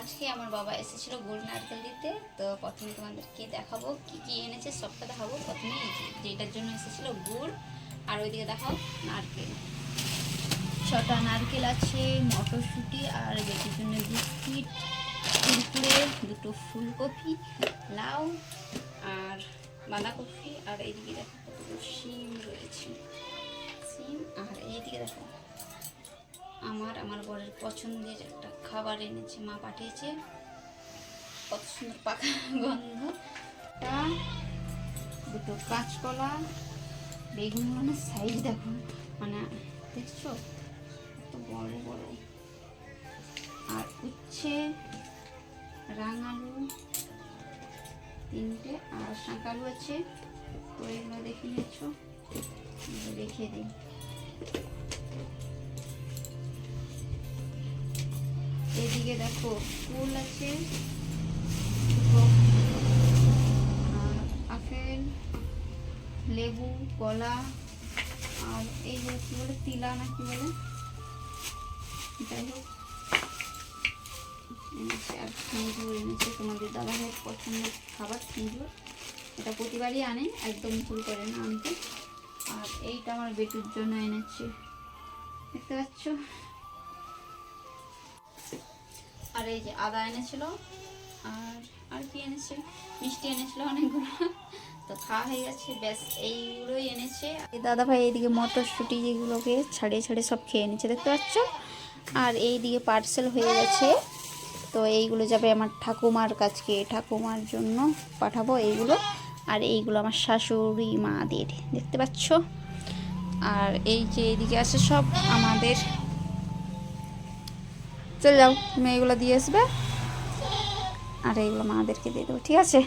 আজকে আমার বাবা এসেছিল গুড় নারকেল দিতে। তো প্রথমে তোমাদেরকে দেখাবো কি কি এনেছে, সবটা দেখাবো। প্রথমে যেটার জন্য এসেছিল গুড়, আর ওইদিকে দেখাও নারকেল। 6টা নারকেল আছে, মটরশুঁটি, আর বেটির জন্য বিস্কিট, কুরকুরে, 2টো ফুলকপি, লাউ আর বাঁধাকপি, আর এইদিকে দেখো কতগুলো শিম রয়েছে, শিম। আর এইদিকে দেখো আমার বরের পছন্দের একটা খাবার এনেছে, মা পাঠিয়েছে, কত সুন্দর পাকা গন্ধ। 2টো কাঁচকলা, বেগুন, মানে সাইজ দেখো, মানে দেখছো কত বড় বড়, আর উচ্ছে, রাঙালু 3টে, আর শাঁকালু আছে। তো এগুলো দেখে নিচ্ছ, রেখে দিই। এদিকে দেখো ফুল আছে, আর আপেল, লেবু, কলা, আর এই যে কি বলে তিলা না কি বলে, যাই হোক এনেছে। আর খেজুর এনেছে, তোমাদের দাদা ভাইয়ের পছন্দের খাবার খেজুর, এটা প্রতিবারই আনে, একদম ভুল করে না আনতে। আর এইটা আমার বেটুর জন্য এনেছে, দেখতে পাচ্ছ। আর এই যে আদা এনেছিল, আর কি এনেছে, মিষ্টি এনেছিল অনেকগুলো, তো খাওয়া হয়ে গেছে, ব্যাস এইগুলোই এনেছে। দাদা ভাই এইদিকে মটরশুঁটি যেগুলোকে ছাড়িয়ে ছাড়িয়ে সব খেয়ে নিচ্ছে, দেখতে পাচ্ছ। আর এইদিকে পার্সেল হয়ে গেছে, তো এইগুলো যাবে আমার ঠাকুমার কাছে, ঠাকুমার জন্য পাঠাবো এইগুলো। আর এইগুলো আমার শাশুড়ি মাদের, দেখতে পাচ্ছ। আর এই যে এইদিকে আছে সব আমাদের। চলে যাও, তুমি এইগুলো দিয়ে আসবে, আর এইগুলো মাদেরকে দিয়ে দেবো, ঠিক আছে।